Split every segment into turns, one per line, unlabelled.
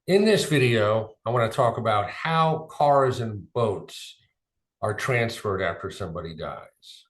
In this video, I want to talk about how cars and boats are transferred after somebody dies.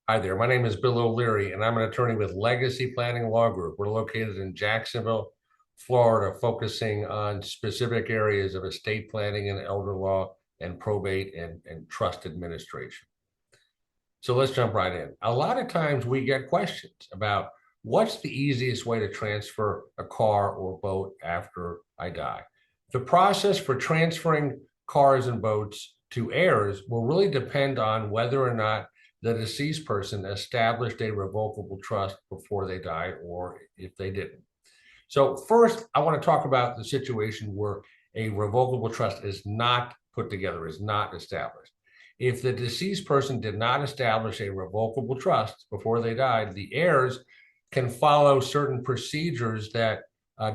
Hi there, my name is Bill O'Leary, and I'm an attorney with Legacy Planning Law Group. We're located in Jacksonville, Florida, focusing on specific areas of estate planning and elder law and probate and trust administration. So let's jump right in. A lot of times we get questions about what's the easiest way to transfer a car or boat after I die. The process for transferring cars and boats to heirs will really depend on whether or not the deceased person established a revocable trust before they died or if they didn't. So first, I want to talk about the situation where a revocable trust is not put together, is not established. If the deceased person did not establish a revocable trust before they died, the heirs can follow certain procedures that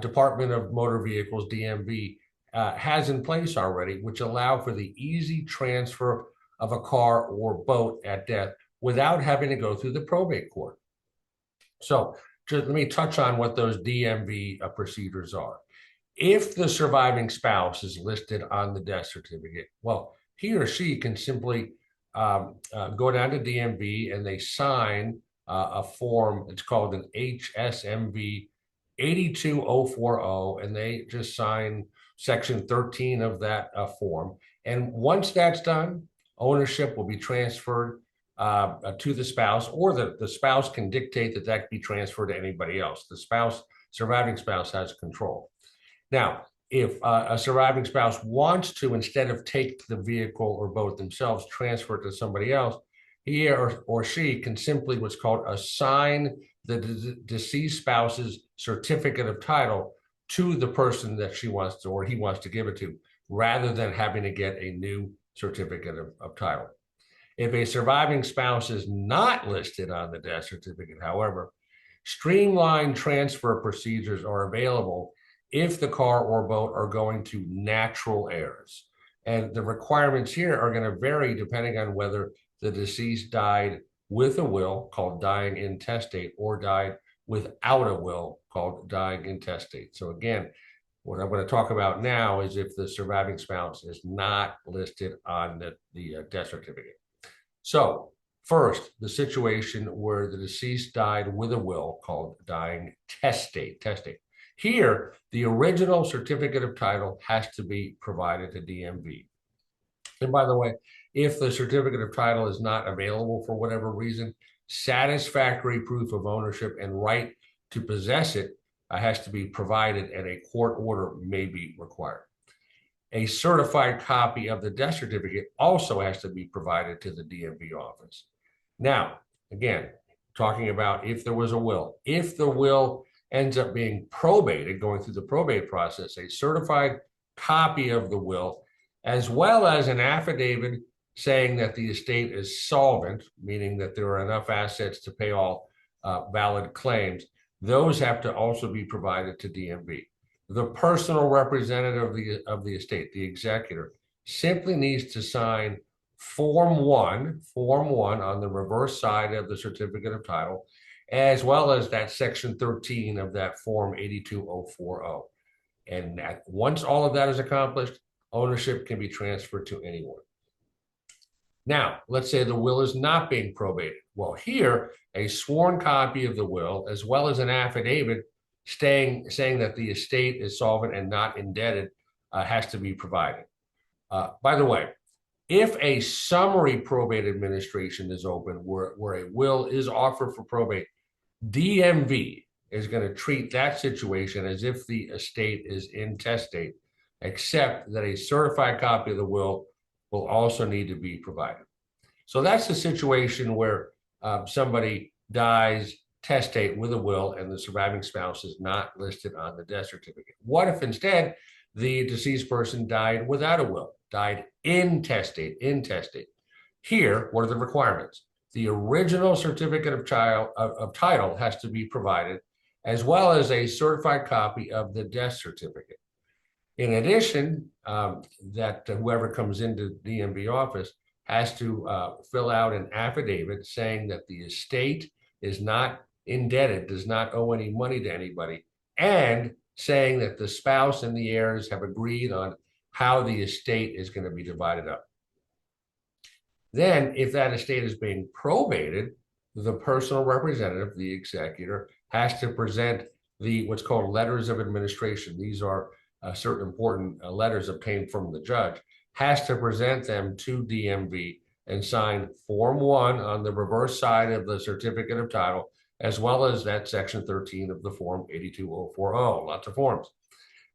Department of Motor Vehicles, DMV, has in place already, which allow for the easy transfer of a car or boat at death without having to go through the probate court. So just let me touch on what those DMV procedures are. If the surviving spouse is listed on the death certificate, well, he or she can simply go down to DMV and they sign a form. It's called an HSMV 82040, and they just sign section 13 of that form. And once that's done, ownership will be transferred to the spouse, or the spouse can dictate that that be transferred to anybody else. The surviving spouse has control. Now, if a surviving spouse wants to, instead of take the vehicle or boat themselves, transfer it to somebody else, he or she can simply what's called assign the deceased spouse's certificate of title to the person that she wants to, or he wants to give it to, rather than having to get a new certificate of title. If a surviving spouse is not listed on the death certificate, however, streamlined transfer procedures are available if the car or boat are going to natural heirs. And the requirements here are going to vary depending on whether the deceased died with a will, called dying intestate, or died without a will, called dying intestate. So again, what I'm going to talk about now is if the surviving spouse is not listed on the death certificate. So first, the situation where the deceased died with a will, called dying testate. Here, the original certificate of title has to be provided to DMV. And by the way, if the certificate of title is not available for whatever reason, satisfactory proof of ownership and right to possess it has to be provided, and a court order may be required. A certified copy of the death certificate also has to be provided to the DMV office. Now, again, talking about if there was a will, if the will ends up being probated, going through the probate process, a certified copy of the will, as well as an affidavit saying that the estate is solvent, meaning that there are enough assets to pay all valid claims, those have to also be provided to DMV. The personal representative of the estate, the executor, simply needs to sign Form 1 on the reverse side of the certificate of title, as well as that section 13 of that Form 82040. And once all of that is accomplished, ownership can be transferred to anyone. Now, let's say the will is not being probated. Well, here, a sworn copy of the will, as well as an affidavit saying that the estate is solvent and not indebted, has to be provided. By the way, if a summary probate administration is open where a will is offered for probate, DMV is going to treat that situation as if the estate is intestate, except that a certified copy of the will also need to be provided. So that's the situation where somebody dies testate with a will and the surviving spouse is not listed on the death certificate. What if instead the deceased person died without a will, died intestate? Here, what are the requirements? The original certificate of title has to be provided, as well as a certified copy of the death certificate. In addition, that whoever comes into the DMV office has to fill out an affidavit saying that the estate is not indebted, does not owe any money to anybody, and saying that the spouse and the heirs have agreed on how the estate is going to be divided up. Then, if that estate is being probated, the personal representative, the executor, has to present what's called letters of administration. These are certain important letters obtained from the judge, has to present them to DMV and sign Form 1 on the reverse side of the certificate of title, as well as that Section 13 of the Form 82040. Lots of forms.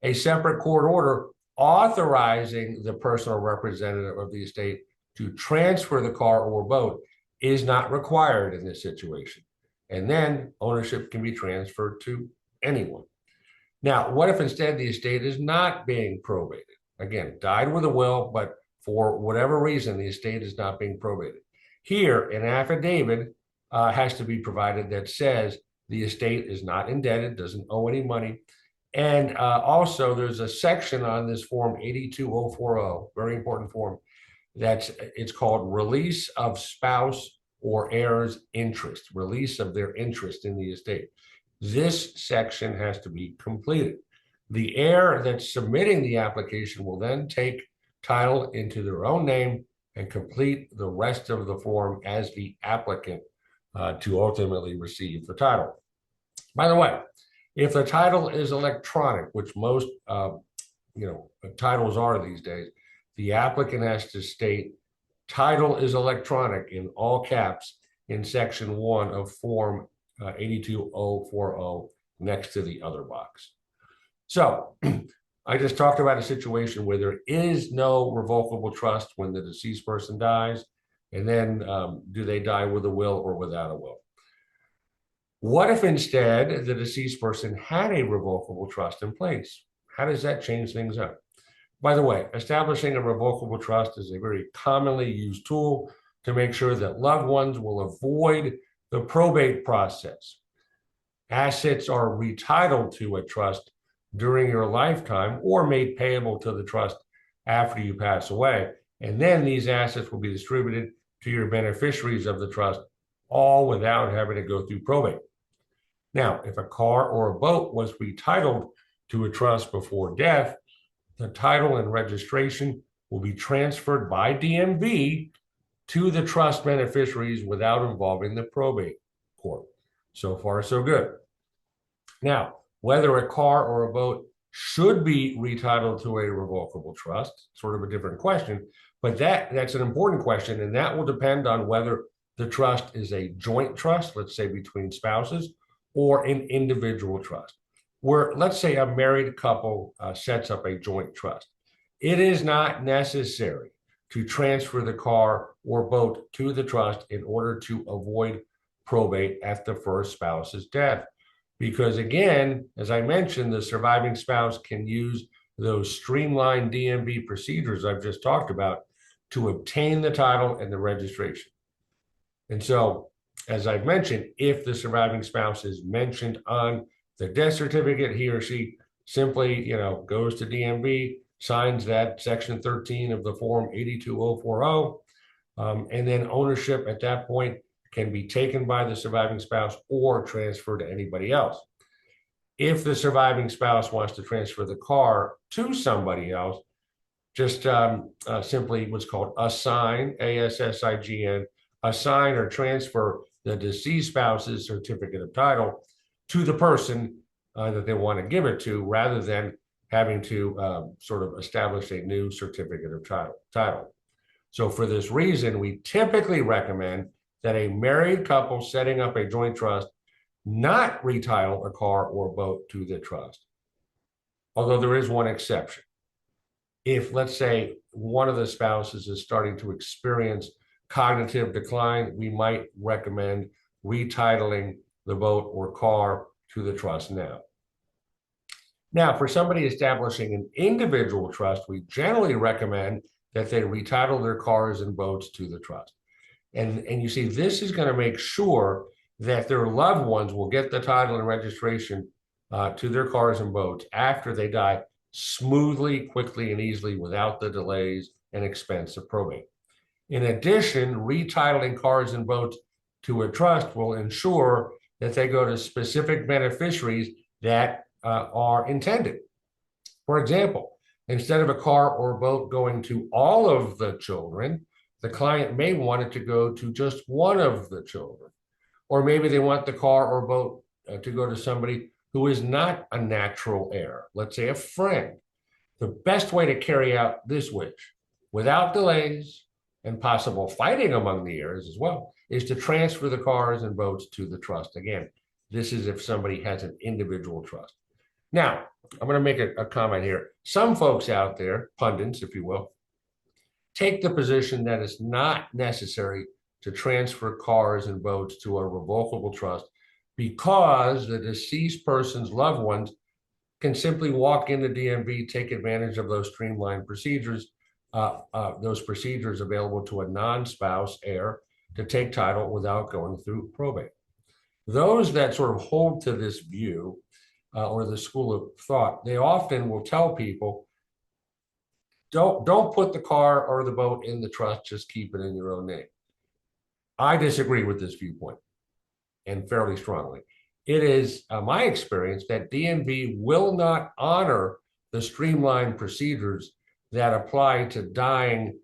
A separate court order authorizing the personal representative of the estate to transfer the car or boat is not required in this situation. And then ownership can be transferred to anyone. Now, what if instead the estate is not being probated? Again, died with a will, but for whatever reason, the estate is not being probated. Here, an affidavit has to be provided that says the estate is not indebted, doesn't owe any money. And also, there's a section on this Form 82040, very important form, it's called release of spouse or heirs interest, release of their interest in the estate. This section has to be completed. The heir that's submitting the application will then take title into their own name and complete the rest of the form as the applicant to ultimately receive the title. By the way, if the title is electronic, which most titles are these days, the applicant has to state title is electronic in all caps in Section 1 of Form 82040 next to the other box. So I just talked about a situation where there is no revocable trust when the deceased person dies, and then do they die with a will or without a will? What if instead the deceased person had a revocable trust in place? How does that change things up? By the way, establishing a revocable trust is a very commonly used tool to make sure that loved ones will avoid the probate process. Assets are retitled to a trust during your lifetime or made payable to the trust after you pass away. And then these assets will be distributed to your beneficiaries of the trust, all without having to go through probate. Now, if a car or a boat was retitled to a trust before death, the title and registration will be transferred by DMV to the trust beneficiaries without involving the probate court. So far, so good. Now, whether a car or a boat should be retitled to a revocable trust, sort of a different question, but that's an important question, and that will depend on whether the trust is a joint trust, let's say between spouses, or an individual trust. Where, let's say, a married couple sets up a joint trust. It is not necessary to transfer the car or boat to the trust in order to avoid probate at the first spouse's death. Because again, as I mentioned, the surviving spouse can use those streamlined DMV procedures I've just talked about to obtain the title and the registration. And so, as I've mentioned, if the surviving spouse is mentioned on the death certificate, he or she simply, goes to DMV, signs that Section 13 of the Form 82040, and then ownership at that point can be taken by the surviving spouse or transferred to anybody else. If the surviving spouse wants to transfer the car to somebody else, just simply what's called assign, ASSIGN, assign or transfer the deceased spouse's certificate of title to the person that they want to give it to, rather than having to sort of establish a new certificate of title. So for this reason, we typically recommend that a married couple setting up a joint trust not retitle a car or boat to the trust. Although there is one exception. If, let's say, one of the spouses is starting to experience cognitive decline, we might recommend retitling the boat or car to the trust now. Now, for somebody establishing an individual trust, we generally recommend that they retitle their cars and boats to the trust. And you see, this is going to make sure that their loved ones will get the title and registration to their cars and boats after they die smoothly, quickly, and easily without the delays and expense of probate. In addition, retitling cars and boats to a trust will ensure that they go to specific beneficiaries that are intended. For example, instead of a car or boat going to all of the children, the client may want it to go to just one of the children. Or maybe they want the car or boat to go to somebody who is not a natural heir, let's say a friend. The best way to carry out this wish without delays and possible fighting among the heirs as well is to transfer the cars and boats to the trust. Again, this is if somebody has an individual trust. Now, I'm going to make a comment here. Some folks out there, pundits, if you will, take the position that it's not necessary to transfer cars and boats to a revocable trust because the deceased person's loved ones can simply walk into DMV, take advantage of those streamlined procedures, those procedures available to a non-spouse heir to take title without going through probate. Those that sort of hold to this view or the school of thought, they often will tell people, don't put the car or the boat in the trust, just keep it in your own name. I disagree with this viewpoint, and fairly strongly. It is my experience that DMV will not honor the streamlined procedures that apply to dying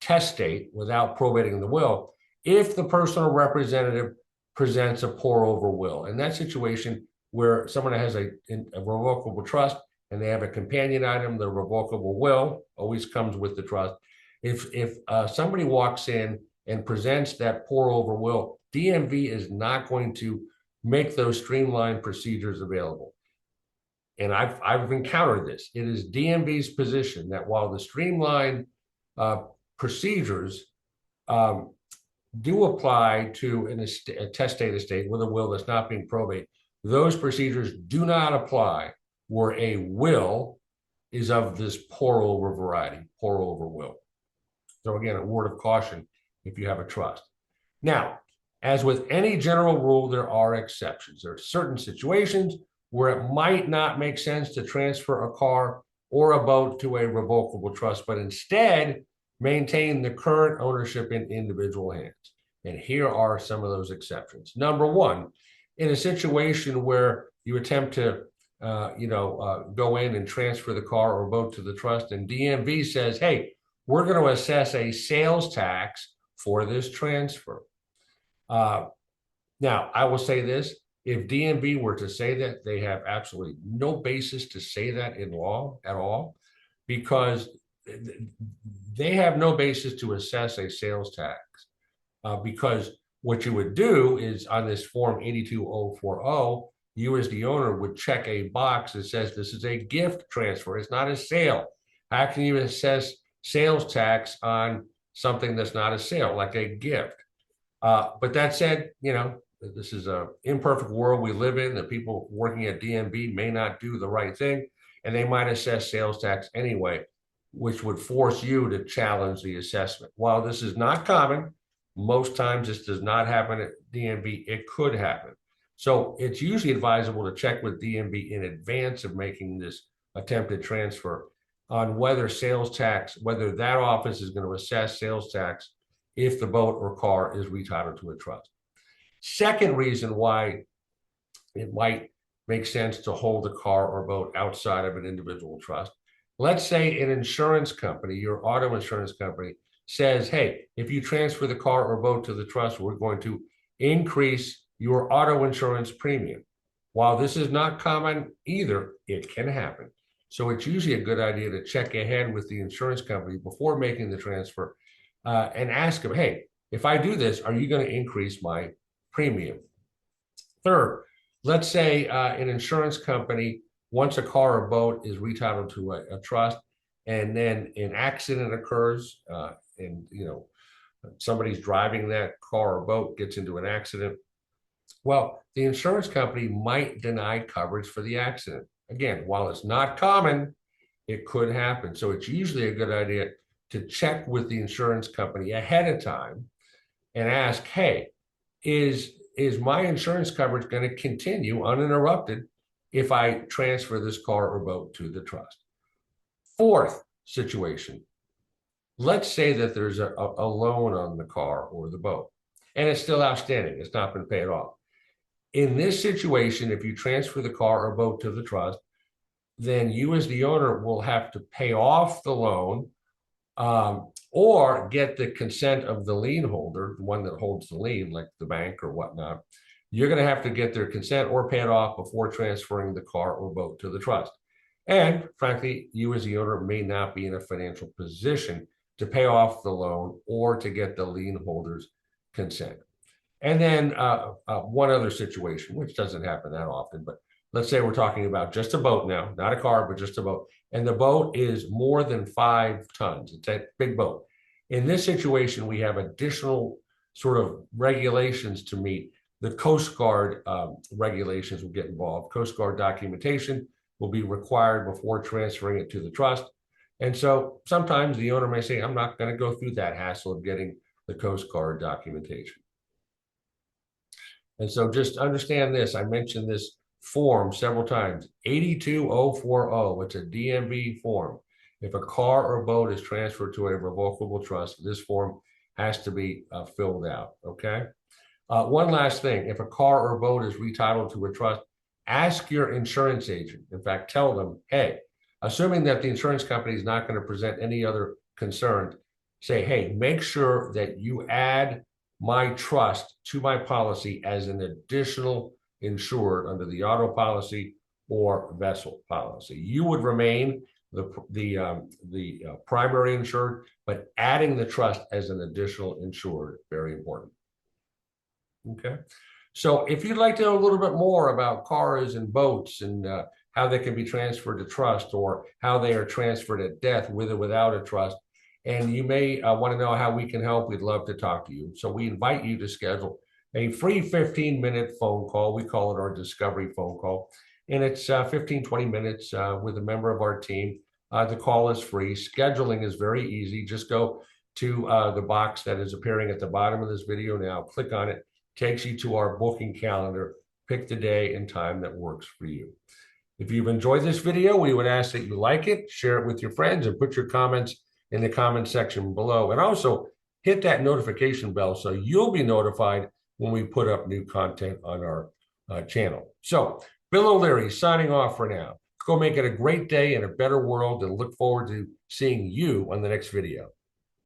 testate without probating the will if the personal representative presents a pour-over will. In that situation where someone has a revocable trust and they have a companion item, the revocable will always comes with the trust. If somebody walks in and presents that pour-over will, DMV is not going to make those streamlined procedures available. And I've encountered this. It is DMV's position that while the streamlined procedures do apply to a testate estate with a will that's not being probated, those procedures do not apply where a will is of this pour-over variety, pour-over will. So again, a word of caution if you have a trust. Now, as with any general rule, there are exceptions. There are certain situations where it might not make sense to transfer a car or a boat to a revocable trust, but instead maintain the current ownership in individual hands. And here are some of those exceptions. Number one, in a situation where you attempt to go in and transfer the car or boat to the trust, and DMV says, hey, we're going to assess a sales tax for this transfer. Now, I will say this, if DMV were to say that, they have absolutely no basis to say that in law at all, because they have no basis to assess a sales tax. Because what you would do is on this form 82040, you as the owner would check a box that says this is a gift transfer. It's not a sale. How can you assess sales tax on something that's not a sale, like a gift? But that said, this is an imperfect world we live in. The people working at DMV may not do the right thing, and they might assess sales tax anyway, which would force you to challenge the assessment. While this is not common, most times this does not happen at DMV. It could happen. So it's usually advisable to check with DMV in advance of making this attempted transfer on whether sales tax, whether that office is going to assess sales tax if the boat or car is retitled to a trust. Second reason why it might make sense to hold a car or boat outside of an individual trust. Let's say an insurance company, your auto insurance company, says, hey, if you transfer the car or boat to the trust, we're going to increase your auto insurance premium. While this is not common either, it can happen. So it's usually a good idea to check ahead with the insurance company before making the transfer and ask them, hey, if I do this, are you going to increase my premium? Third, let's say an insurance company, once a car or boat is retitled to a trust, and then an accident occurs, and somebody's driving that car or boat, gets into an accident. Well, the insurance company might deny coverage for the accident. Again, while it's not common, it could happen. So it's usually a good idea to check with the insurance company ahead of time and ask, hey, is my insurance coverage going to continue uninterrupted if I transfer this car or boat to the trust? Fourth situation, let's say that there's a loan on the car or the boat, and it's still outstanding. It's not been paid off. In this situation, if you transfer the car or boat to the trust, then you as the owner will have to pay off the loan, or get the consent of the lien holder, the one that holds the lien, like the bank or whatnot. You're going to have to get their consent or pay it off before transferring the car or boat to the trust. And frankly, you as the owner may not be in a financial position to pay off the loan or to get the lien holder's consent. And then one other situation, which doesn't happen that often, but let's say we're talking about just a boat now, not a car, but just a boat. And the boat is more than 5 tons. It's a big boat. In this situation, we have additional sort of regulations to meet. The Coast Guard regulations will get involved. Coast Guard documentation will be required before transferring it to the trust. And so sometimes the owner may say, I'm not going to go through that hassle of getting the Coast Guard documentation. And so just understand this. I mentioned this form several times, 82040. It's a DMV form. If a car or boat is transferred to a revocable trust, this form has to be filled out, okay? One last thing, if a car or boat is retitled to a trust, ask your insurance agent. In fact, tell them, hey, assuming that the insurance company is not going to present any other concerns, say, hey, make sure that you add my trust to my policy as an additional insured under the auto policy or vessel policy. You would remain the primary insured, but adding the trust as an additional insured, very important. Okay. So if you'd like to know a little bit more about cars and boats and how they can be transferred to trust, or how they are transferred at death with or without a trust, and you may want to know how we can help, we'd love to talk to you. So we invite you to schedule a free 15-minute phone call. We call it our discovery phone call. And it's 15, 20 minutes with a member of our team. The call is free. Scheduling is very easy. Just go to the box that is appearing at the bottom of this video now. Click on it. Takes you to our booking calendar. Pick the day and time that works for you. If you've enjoyed this video, we would ask that you like it, share it with your friends, and put your comments in the comment section below. And also hit that notification bell so you'll be notified when we put up new content on our channel. So Bill O'Leary signing off for now. Go make it a great day and a better world, and look forward to seeing you on the next video.